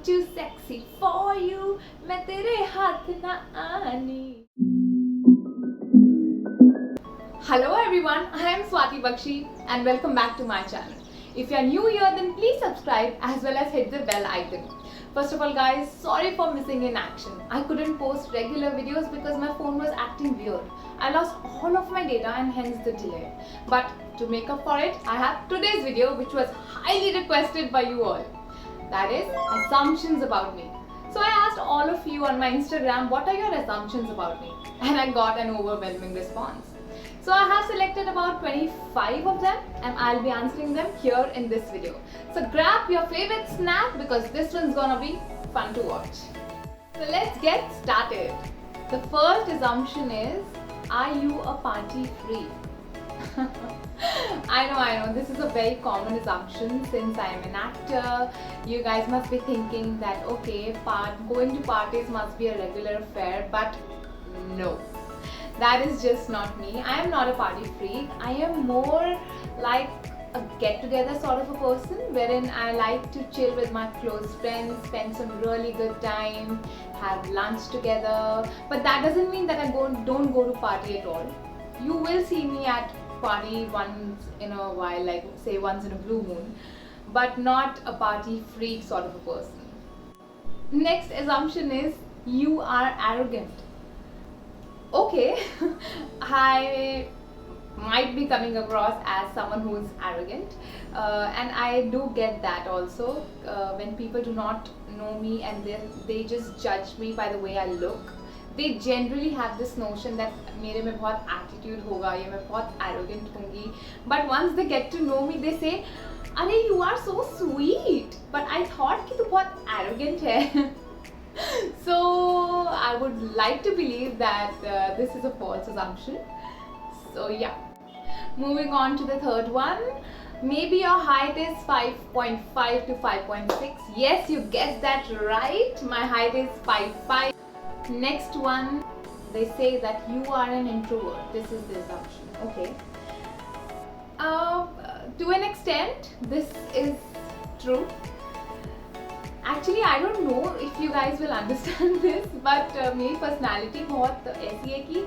too sexy for you, मैं तेरे हाथ ना आनी. Hello everyone, I am Swati Bakshi and welcome back to my channel. If you are new here, then please subscribe as well as hit the bell icon. First of all guys, sorry for missing in action. I couldn't post regular videos because my phone was acting weird. I lost all of my data and hence the delay. But to make up for it, I have today's video which was highly requested by you all. That is assumptions about me. So I asked all of you on my Instagram, what are your assumptions about me? And I got an overwhelming response. So I have selected about 25 of them and I'll be answering them here in this video. So grab your favorite snack because this one's gonna be fun to watch. So let's get started. The first assumption is, are you a party freak? I know, this is a very common assumption since I am an actor. You guys must be thinking that okay, going to parties must be a regular affair, but no. That is just not me. I am not a party freak. I am more like a get-together sort of a person wherein I like to chill with my close friends, spend some really good time, have lunch together. But that doesn't mean that I don't go to party at all. You will see me at party once in a while, like say once in a blue moon, but not a party freak sort of a person. Next assumption is you are arrogant. Okay, I might be coming across as someone who is arrogant and I do get that also when people do not know me and they just judge me by the way I look. They generally have this notion that मेरे में बहुत attitude होगा या मैं बहुत arrogant होंगी, but once they get to know me they say अरे you are so sweet, but I thought कि तू बहुत arrogant है. So I would like to believe that this is a false assumption. So yeah, moving on to the third one. Maybe your height is 5.5 to 5.6. Yes, you guessed that right. My height is 5'5". Next one, they say that you are an introvert. This is the assumption. Okay. To an extent, this is true. Actually, I don't know if you guys will understand this, but मेरी personality बहुत ऐसी है कि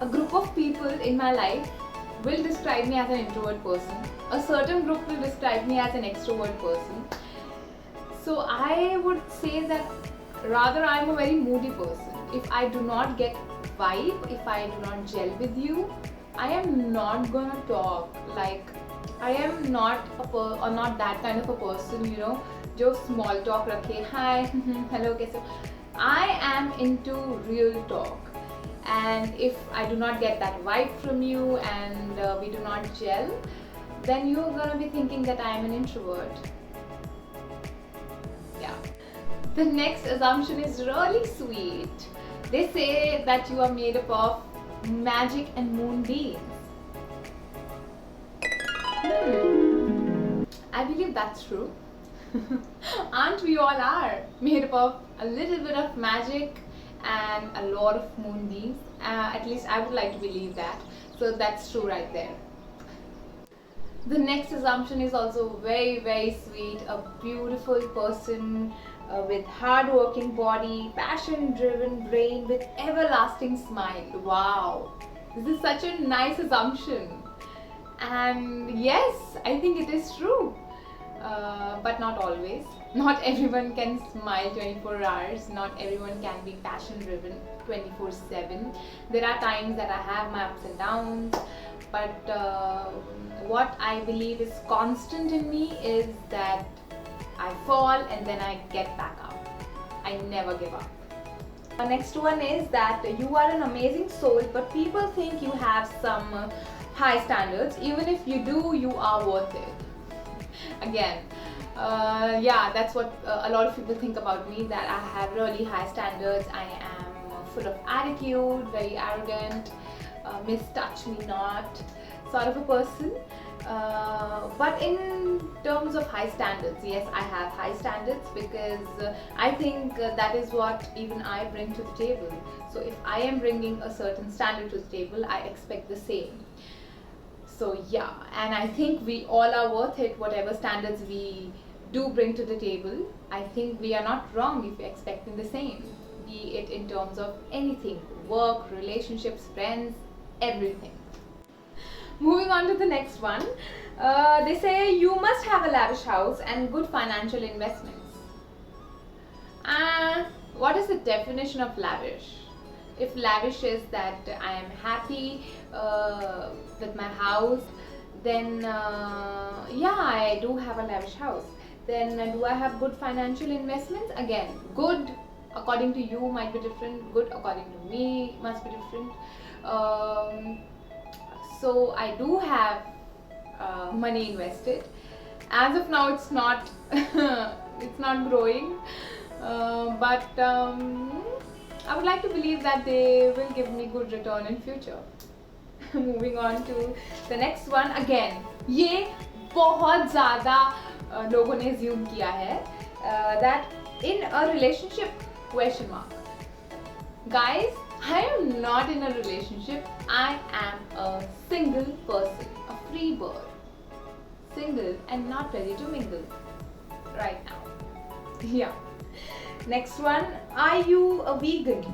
a group of people in my life will describe me as an introvert person. A certain group will describe me as an extrovert person. So I would say that rather I am a very moody person. If I do not get vibe, if I do not gel with you, I am not gonna talk. Like I am not not that kind of a person, you know, जो small talk रखे, hi, hello, कैसे हो? I am into real talk, and if I do not get that vibe from you and we do not gel, then you're gonna be thinking that I am an introvert. Yeah. The next assumption is really sweet. They say that you are made up of magic and moonbeams. I believe that's true. Aren't we all are made up of a little bit of magic and a lot of moonbeams? At least I would like to believe that. So that's true right there. The next assumption is also very, very sweet. A beautiful person with hard-working body, passion-driven brain with everlasting smile. Wow, this is such a nice assumption. And yes, I think it is true. But not always. Not everyone can smile 24 hours. Not everyone can be passion driven 24/7. There are times that I have my ups and downs, but what I believe is constant in me is that I fall and then I get back up. I never give up. The next one is that you are an amazing soul, but people think you have some high standards. Even if you do, you are worth it. Again, yeah, that's what a lot of people think about me, that I have really high standards. I am full of attitude, very arrogant, miss touch me not sort of a person. But in terms of high standards, yes, I have high standards because I think that is what even I bring to the table. So if I am bringing a certain standard to the table, I expect the same. So yeah, and I think we all are worth it, whatever standards we do bring to the table, I think we are not wrong if we're expecting the same, be it in terms of anything, work, relationships, friends, everything. Moving on to the next one. They say you must have a lavish house and good financial investments. What is the definition of lavish? If lavish is that I am happy with my house, then yeah, I do have a lavish house. Then do I have good financial investments? Again, good according to you might be different, good according to me must be different. So I do have money invested. As of now, it's not it's not growing, but I would like to believe that they will give me good return in future. Moving on to the next one. Again, ये बहुत ज़्यादा लोगों ने assume किया है that in a relationship, question mark. Guys, I am not in a relationship. I am a single person, a free bird. Single and not ready to mingle right now. Yeah. Next one. Are you a vegan?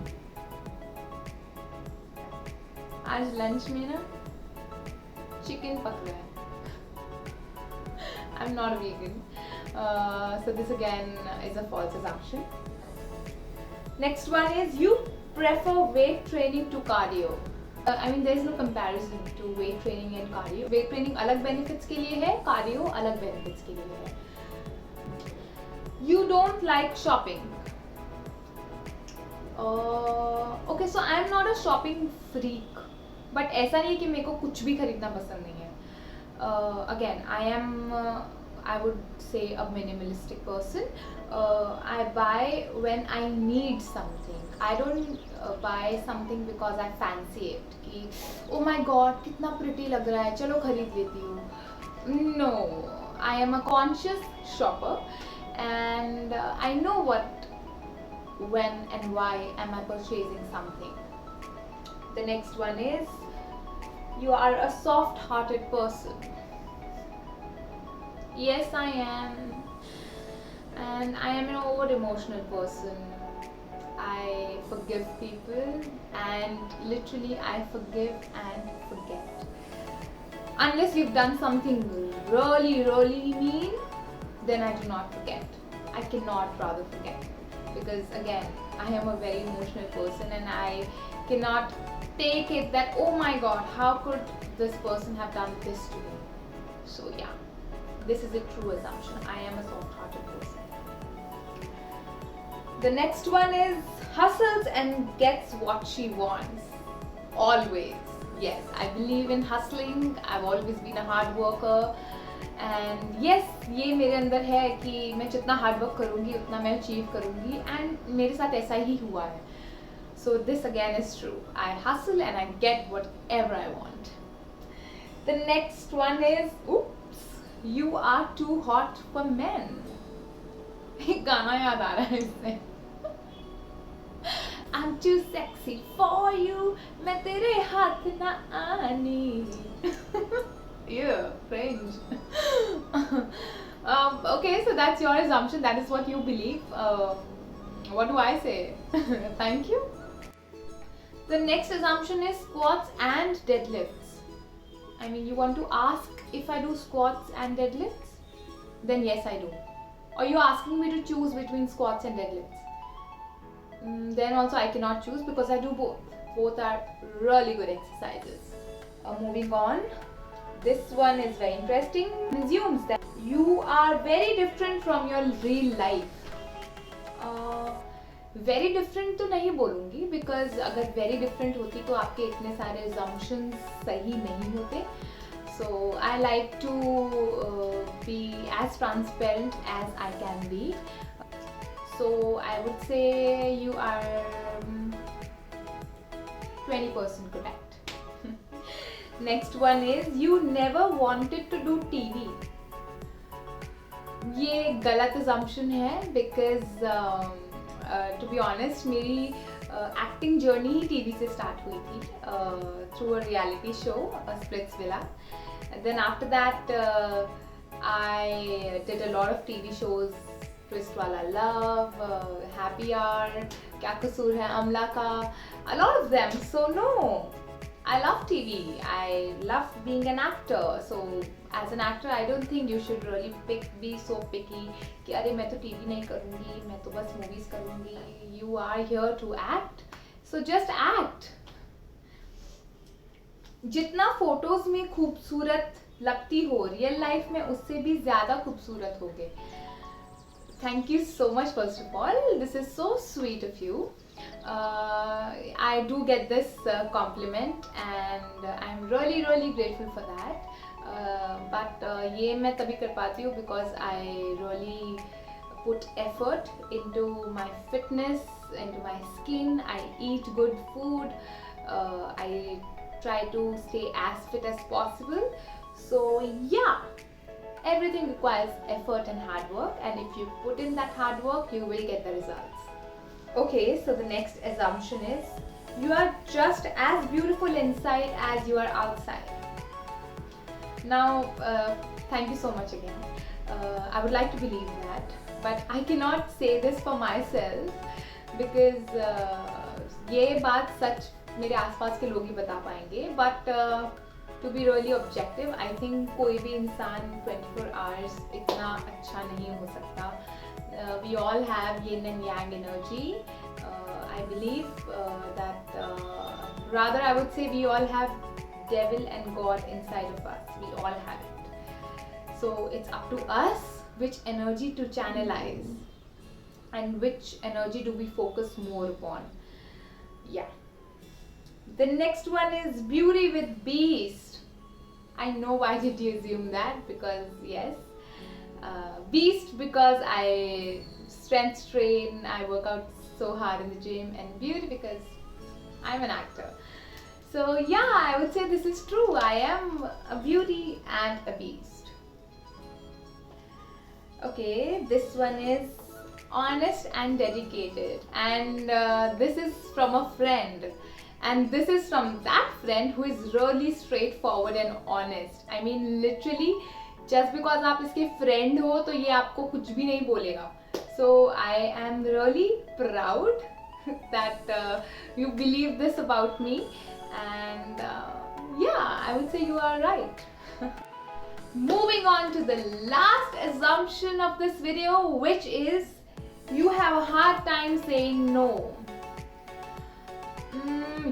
आज lunch में ना chicken पक रहा है. I'm not a vegan. So this again is a false assumption. Next one is you prefer weight training to cardio. I mean there is no comparison to weight training and cardio. Weight training अलग benefits के लिए है, cardio अलग benefits के लिए है. You don't like shopping. Okay, so I am not a shopping freak. But ऐसा नहीं कि मेरे को कुछ भी खरीदना पसंद नहीं है. Again, I would say a minimalistic person. I buy when I need something. I don't buy something because I fancy it. कि oh my god कितना pretty लग रहा है, चलो खरीद लेती हूँ. No, I am a conscious shopper, and I know what, when, and why am I purchasing something. The next one is you are a soft-hearted person. Yes, I am, and I am an over-emotional person. I forgive people, and literally I forgive and forget. Unless you've done something really, really mean, then I do not forget. I cannot rather forget, because again, I am a very emotional person and I cannot take it that oh my god, how could this person have done this to me. So yeah, this is a true assumption. I am a soft-hearted person. The next one is hustles and gets what she wants. Always. Yes, I believe in hustling. I've always been a hard worker. And yes, ये मेरे अंदर है कि मैं जितना hard work करूँगी उतना मैं achieve करूँगी, and मेरे साथ ऐसा ही हुआ है. So this again is true. I hustle and I get whatever I want. The next one is, oops, you are too hot for men. एक गाना याद आ रहा है इससे. I'm too sexy for you, मैं तेरे हाथ ना आनी. Yeah, cringe. Okay, so that's your assumption. That is what you believe. What do I say? Thank you. The next assumption is squats and deadlifts. I mean, you want to ask if I do squats and deadlifts? Then yes, I do. Or you're asking me to choose between squats and deadlifts? Then also I cannot choose because I do both. Both are really good exercises. Moving on. This one is very interesting. It assumes that you are very different from your real life. Very different तो नहीं बोलूँगी, because अगर very different होती तो आपके इतने सारे assumptions सही नहीं होते. So I like to be as transparent as I can be. So I would say you are 20% correct. Next one is you never wanted to do TV. ये गलत assumption है, because to be honest मेरी acting journey ही TV से start हुई थी through a reality show, Splitsvilla. And then after that I did a lot of TV shows, Twist Wala Love, Happy Hour, Kya Kasoor Hai, Amla Ka, a lot of them. So no, I love TV. I love being an actor. So as an actor, I don't think you should really be so picky कि अरे मैं तो TV नहीं करूँगी, मैं तो बस movies करूँगी. You are here to act, so just act. जितना फोटोज में खूबसूरत लगती हो रियल लाइफ में उससे भी ज्यादा खूबसूरत होगे. Thank you so much first of all. This is so sweet of you. I do get this compliment and I'm really grateful for that. But ये मैं तभी कर पाती हूँ because I really put effort into my fitness, into my skin. I eat good food. I try to stay as fit as possible. So yeah, everything requires effort and hard work, and if you put in that hard work, you will get the results. Okay, so the next assumption is you are just as beautiful inside as you are outside. Now, thank you so much again. I would like to believe that, but I cannot say this for myself because ये बात सच मेरे आसपास के लोग ही बता पाएंगे. But to be really objective, I think कोई भी इंसान 24 hours इतना अच्छा नहीं हो सकता. We all have yin and yang energy. I believe that rather I would say we all have devil and God inside of us. We all have it. So it's up to us which energy to channelize and which energy do we focus more upon. Yeah. The next one is beauty with beast. I know why did you assume that, because yes, beast because I strength train, I work out so hard in the gym, and beauty because I'm an actor. So yeah, I would say this is true. I am a beauty and a beast. Okay, this one is honest and dedicated, and this is from a friend. And this is from that friend who is really straightforward and honest. I mean, literally, just because आप इसके friend हो तो ये आपको कुछ भी नहीं बोलेगा. So I am really proud that you believe this about me, and yeah, I would say you are right. Moving on to the last assumption of this video, which is you have a hard time saying no.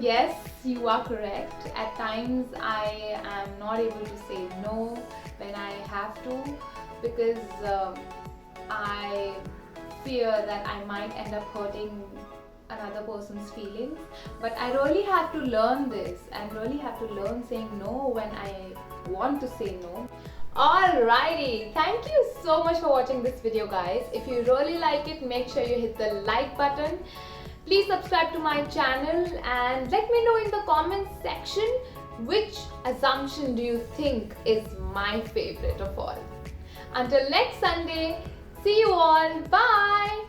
Yes, you are correct. At times I am not able to say no when I have to, because I fear that I might end up hurting another person's feelings. But I really have to learn this and really have to learn saying no when I want to say no. Alrighty, thank you so much for watching this video, guys. If you really like it, make sure you hit the like button. Please subscribe to my channel and let me know in the comments section which assumption do you think is my favorite of all. Until next Sunday, see you all. Bye.